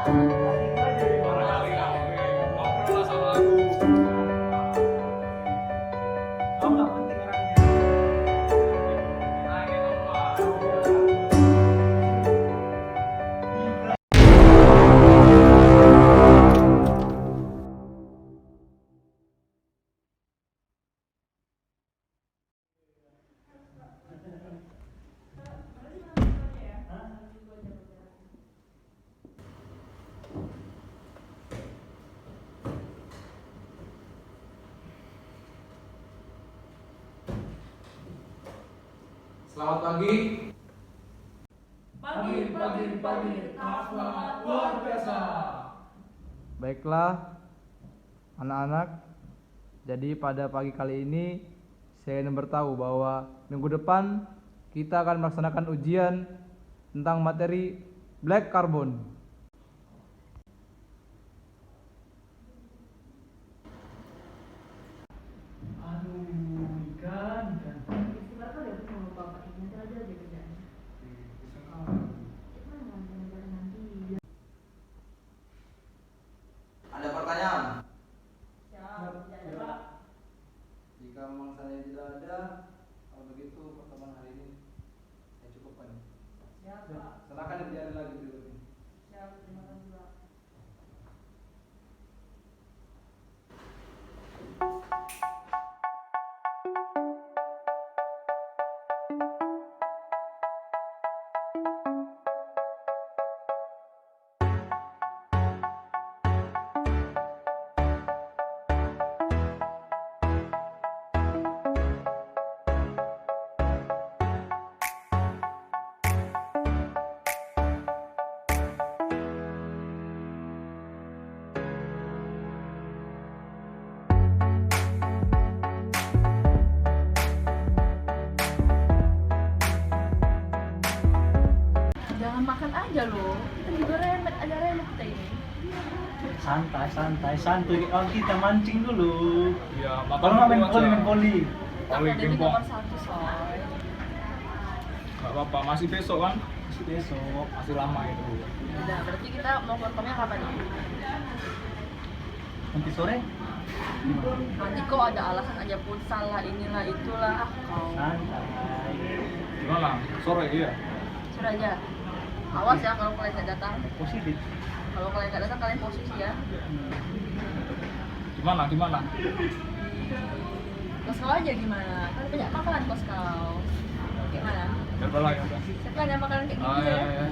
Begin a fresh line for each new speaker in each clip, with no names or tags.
Barangkali kamu ngobrol lah sama aku.
Kamu nggak penting orangnya.
Nah, gitu, Pak. Selamat pagi.
Pagi, semangat luar biasa.
Baiklah, anak-anak. Jadi pada pagi kali ini saya ingin beritahu bahwa minggu depan kita akan melaksanakan ujian tentang materi black carbon.
Ikan.
Istilah kali aku sama bapak ini nanti aja kerjaan. Nanti.
Ada pertanyaan?
Siap, tidak ada Pak.
Jika memang saya tidak ada, kalau begitu pertemuan hari ini saya cukupkan.
Siap Pak.
Silakan dibiarkan lagi berikutnya.
Siap, terima kasih Pak. Jangan makan aja loh. Kita juga remet, ada remet kita ini.
Santuy. Oh, kita mancing dulu.
Iya, makan
Kalau nggak main
dulu aja.
poli.
Poli
Ada di
gempong.
nomor 1 soy.
Gak apa-apa, masih besok kan?
Besok.
Masih lama itu.
Udah, berarti kita mau fotonya kapan nih?
Nanti sore.
Nanti kok ada alasan aja futsal lah, inilah itulah. Kau
Santai.
Gimana? Sore iya.
sudah aja. Awas ya kalau kalian nggak datang.
Positif.
Kalau kalian nggak datang kalian posisi ya.
Gimana?
Kos kau aja gimana? Kan banyak makanan kos kau. Gimana?
Ya udah lah, ya udah.
Siapa ada makanan kayak gitu
Ah,
ya?
ya.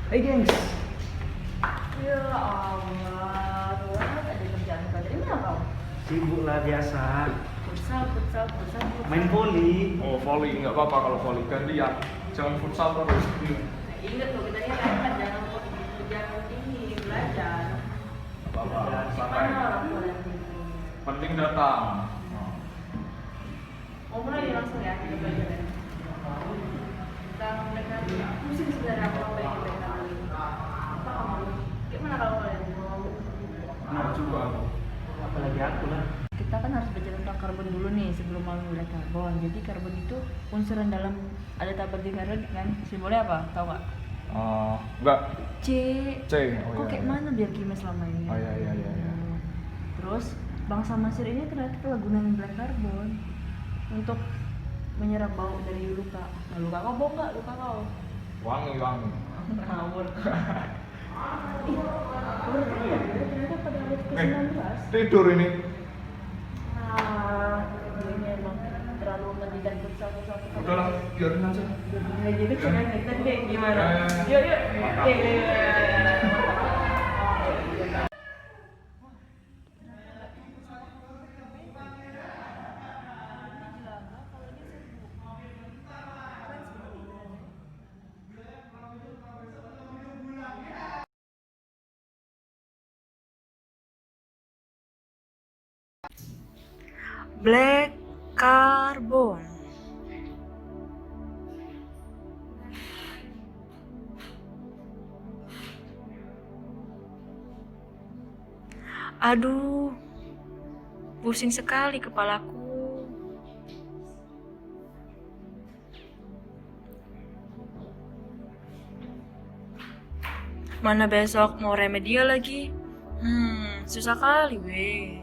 Hey gengs.
Ya Allah, tuh ada kerjaan kau. Dari mana kau?
Sibuk lah biasa.
Futsal.
Main poli.
Oh, volley nggak apa-apa kalau volley gantian. Jangan futsal terus.
Ingat tuh kita kan jangan ini belajar.
Nggak apa-apa, santai.
Mana orang tua nanti?
Penting datang.
Mau mulai langsung ya kita belajar ya. Kita mereka pusing sebenarnya apa yang kita ketahui. Apa kamu? Gimana kalau kalian mau?
Nah, juga.
Apalagi aku lah.
Kita kan harus belajar tentang karbon dulu nih sebelum mau mulai karbon. Jadi karbon itu unsur yang dalam ada tabel di periode kan? Simbolnya apa? Tahu nggak?
Enggak.
C.
C. Oh,
Kok
iya,
kayak
iya.
mana biar kimia selama ini?
Oh, iya.
Terus bangsa Mesir ini ternyata telah gunain black carbon untuk menyerap bau dari luka. Nah, luka kau bau nggak? Luka kau?
Wangi.
Ngawur. Ternyata pada abad ke-19.
Tidur ini.
Nah, ini emang terlalu mendidik futsal.
Udahlah, biarin aja.
Nah, gitu cuman kita deh gimana?
Ya.
Yuk. Black carbon.
Aduh, pusing sekali kepalaku. Mana besok mau remedial lagi? Susah kali weh.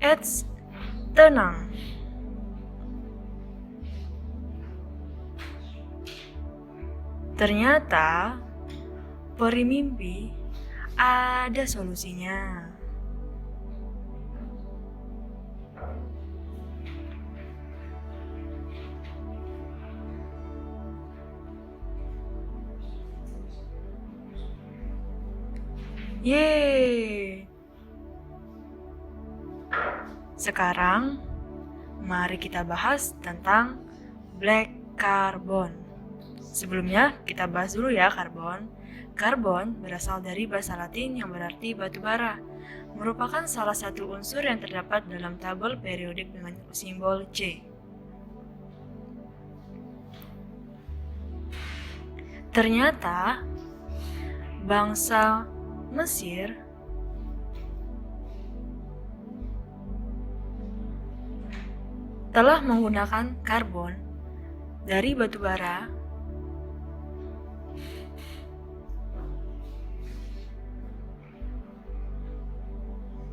Eits, tenang. Ternyata peri mimpi ada solusinya. Yeay. Sekarang mari kita bahas tentang black carbon. Sebelumnya kita bahas dulu ya karbon. Karbon berasal dari bahasa Latin yang berarti batu bara. Merupakan salah satu unsur yang terdapat dalam tabel periodik dengan simbol C. Ternyata bangsa Mesir telah menggunakan karbon dari batu bara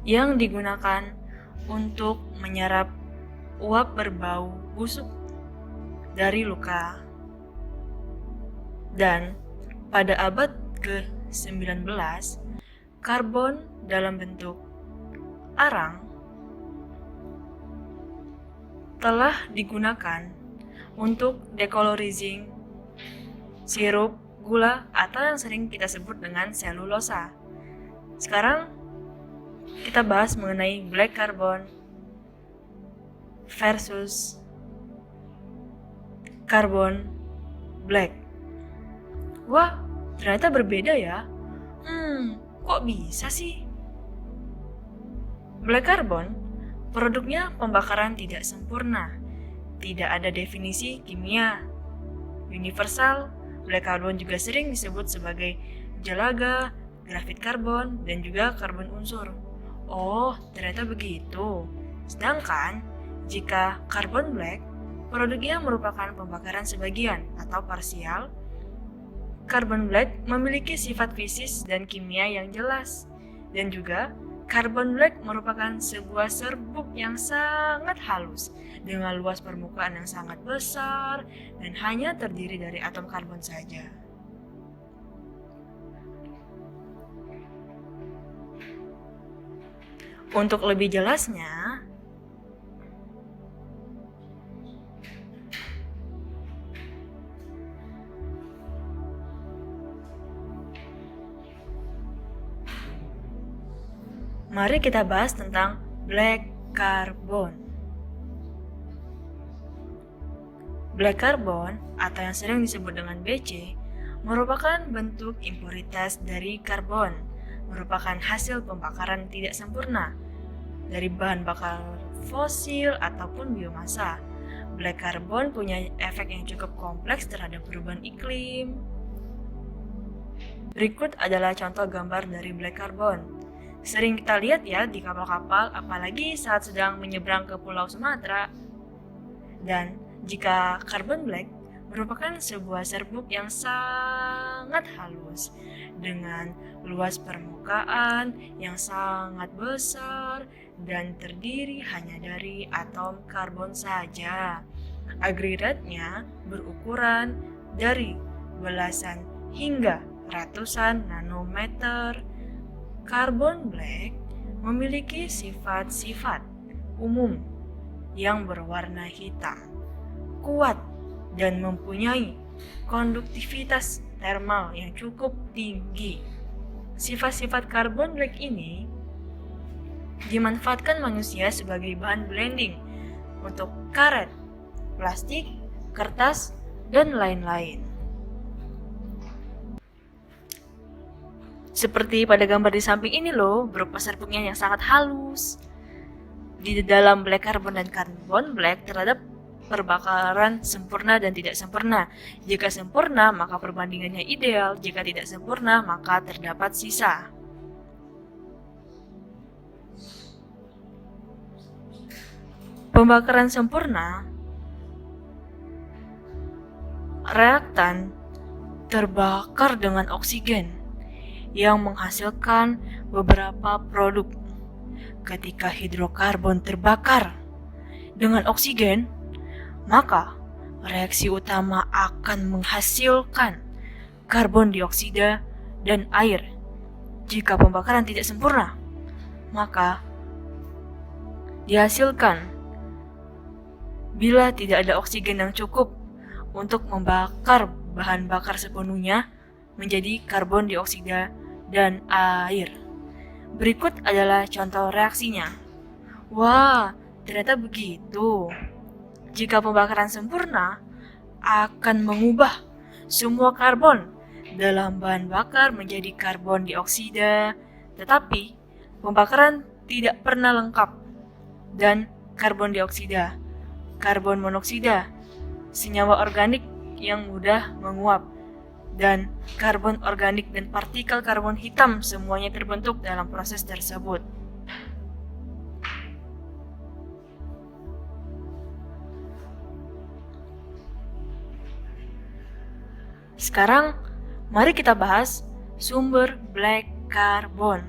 yang digunakan untuk menyerap uap berbau busuk dari luka. Dan pada abad ke-19, karbon dalam bentuk arang telah digunakan untuk decolorizing sirup gula atau yang sering kita sebut dengan selulosa. Sekarang kita bahas mengenai black carbon versus carbon black. Wah, ternyata berbeda ya. Kok bisa sih? Black carbon, produknya pembakaran tidak sempurna. Tidak ada definisi kimia universal. Black carbon juga sering disebut sebagai jelaga, grafit karbon, dan juga karbon unsur. Oh, ternyata begitu. Sedangkan, jika carbon black, produknya merupakan pembakaran sebagian atau parsial. Carbon black memiliki sifat fisik dan kimia yang jelas. Dan juga, carbon black merupakan sebuah serbuk yang sangat halus dengan luas permukaan yang sangat besar dan hanya terdiri dari atom karbon saja. Untuk lebih jelasnya, mari kita bahas tentang black carbon. Black carbon, atau yang sering disebut dengan BC, merupakan bentuk impuritas dari karbon, merupakan hasil pembakaran tidak sempurna dari bahan bakar fosil ataupun biomasa. Black carbon punya efek yang cukup kompleks terhadap perubahan iklim. Berikut adalah contoh gambar dari black carbon. Sering kita lihat ya di kapal-kapal, apalagi saat sedang menyeberang ke Pulau Sumatera. Dan jika carbon black merupakan sebuah serbuk yang sangat halus dengan luas permukaan yang sangat besar dan terdiri hanya dari atom karbon saja. Agregatnya berukuran dari belasan hingga ratusan nanometer. Carbon black memiliki sifat-sifat umum yang berwarna hitam, kuat, dan mempunyai konduktivitas termal yang cukup tinggi. Sifat-sifat carbon black ini dimanfaatkan manusia sebagai bahan blending untuk karet, plastik, kertas, dan lain-lain. Seperti pada gambar di samping ini loh, berupa serbuknya yang sangat halus. Di dalam black carbon dan carbon black terhadap perbakaran sempurna dan tidak sempurna. Jika sempurna, maka perbandingannya ideal. Jika tidak sempurna, maka terdapat sisa. Pembakaran sempurna, reaktan terbakar dengan oksigen yang menghasilkan beberapa produk. Ketika hidrokarbon terbakar dengan oksigen, maka reaksi utama akan menghasilkan karbon dioksida dan air. Jika pembakaran tidak sempurna, maka dihasilkan bila tidak ada oksigen yang cukup untuk membakar bahan bakar sepenuhnya menjadi karbon dioksida dan air. Berikut adalah contoh reaksinya. Wah, ternyata begitu. Jika pembakaran sempurna akan mengubah semua karbon dalam bahan bakar menjadi karbon dioksida, tetapi pembakaran tidak pernah lengkap. Dan karbon dioksida, karbon monoksida, senyawa organik yang mudah menguap, dan karbon organik dan partikel karbon hitam semuanya terbentuk dalam proses tersebut. Sekarang, mari kita bahas sumber black carbon.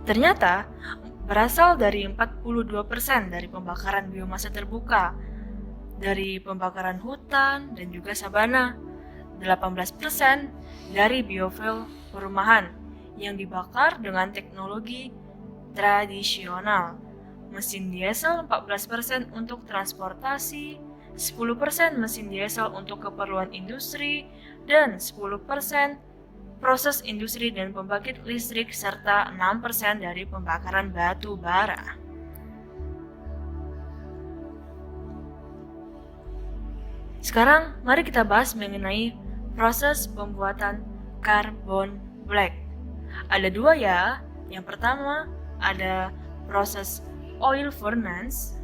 Ternyata, berasal dari 42% dari pembakaran biomasa terbuka, dari pembakaran hutan dan juga sabana, 18% dari biofuel perumahan yang dibakar dengan teknologi tradisional, mesin diesel 14% untuk transportasi, 10% mesin diesel untuk keperluan industri, dan 10% proses industri dan pembangkit listrik, serta 6% dari pembakaran batu bara. Sekarang, mari kita bahas mengenai proses pembuatan carbon black. Ada dua ya. Yang pertama, ada proses oil furnace,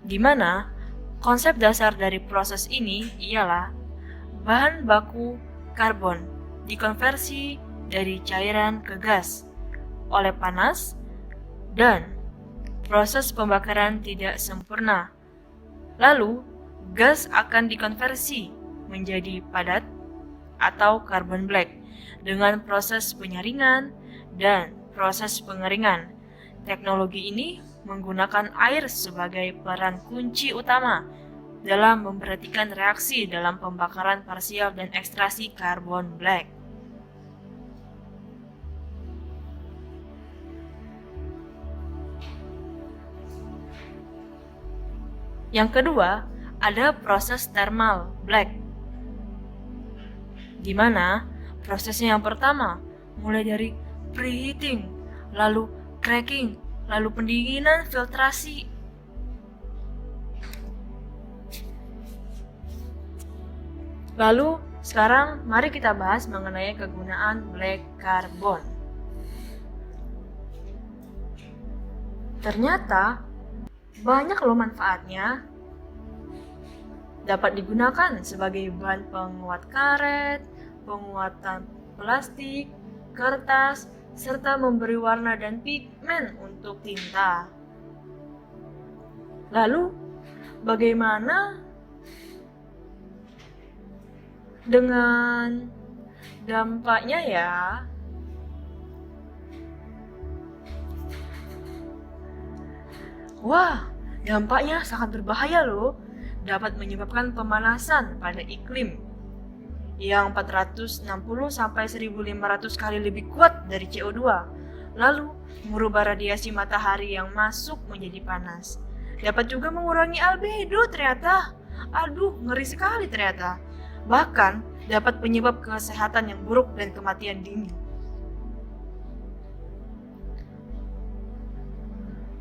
di mana konsep dasar dari proses ini ialah bahan baku karbon dikonversi dari cairan ke gas oleh panas, dan proses pembakaran tidak sempurna. Lalu, gas akan dikonversi menjadi padat atau carbon black dengan proses penyaringan dan proses pengeringan. Teknologi ini menggunakan air sebagai peran kunci utama dalam memperhatikan reaksi dalam pembakaran parsial dan ekstraksi carbon black. Yang kedua, ada proses thermal black, di mana prosesnya yang pertama mulai dari preheating, lalu cracking, lalu pendinginan, filtrasi. Lalu sekarang mari kita bahas mengenai kegunaan black carbon. Ternyata banyak loh manfaatnya. Dapat digunakan sebagai bahan penguat karet, penguatan plastik, kertas, serta memberi warna dan pigmen untuk tinta. Lalu, bagaimana dengan dampaknya ya? Wah, dampaknya sangat berbahaya loh. Dapat menyebabkan pemanasan pada iklim yang 460 sampai 1500 kali lebih kuat dari CO2. Lalu, merubah radiasi matahari yang masuk menjadi panas. Dapat juga mengurangi albedo ternyata. Aduh, ngeri sekali ternyata. Bahkan dapat penyebab kesehatan yang buruk dan kematian dini.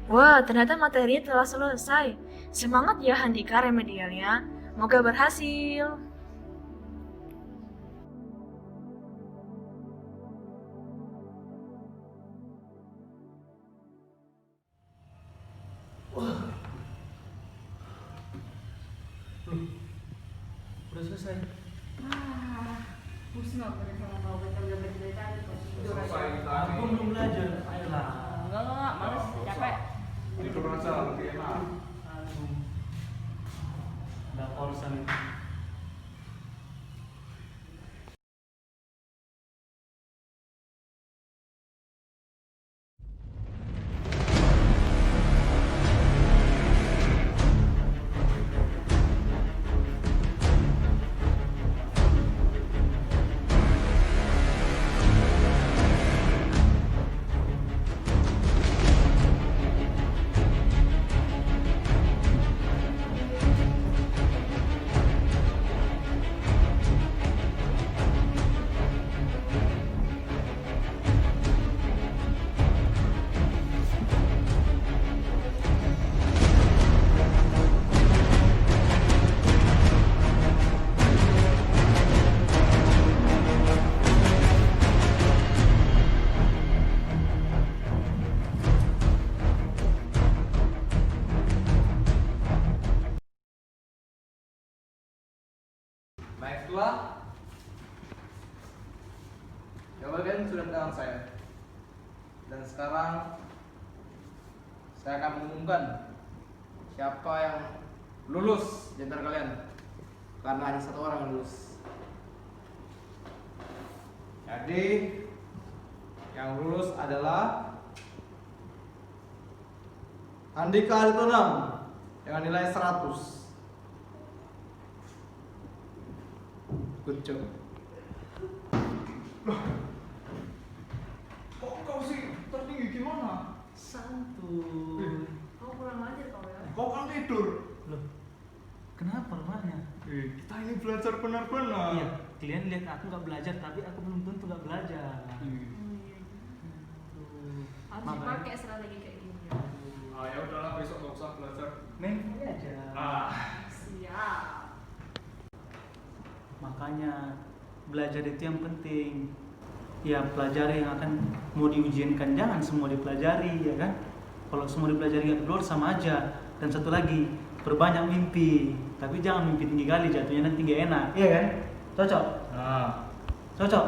Wah, ternyata materinya telah selesai. Semangat ya Handika remedialnya. Semoga berhasil.
Udah selesai.
Pusing aku sama mau baca tadi kok tidur aja.
Selesai kita.
Aku belum belajar. Ayolah.
Enggak, males, capek.
Tidur aja lebih enak.
Nggak urusan itu.
Baiklah. Jawaban sudah mendengar saya. Dan sekarang saya akan mengumumkan siapa yang lulus di antara kalian. Karena hanya satu orang yang lulus. Jadi yang lulus adalah Andika Aritonang dengan nilai 100. Good job.
Kok kau sih tertinggi gimana?
Santuy.
Kau kurang ajar kau ya.
Kau kan tidur.
Loh, kenapa lemahnya?
Kita ini belajar benar-benar.
Iya, kalian lihat aku nggak belajar, tapi aku belum tentu nggak belajar.
Harus
Makanya-
dipakai strategi kayak gini.
Ah ya udahlah, besok nggak usah belajar.
Main volley aja.
Siap.
Makanya belajar itu yang penting. Ya pelajari yang akan mau diujiankan, jangan semua dipelajari, ya kan? Kalau semua dipelajari nggak keluar sama aja. Dan satu lagi, perbanyak mimpi, tapi jangan mimpi tinggi kali, jatuhnya nanti nggak enak, iya kan? Cocok?
Nah,
Cocok?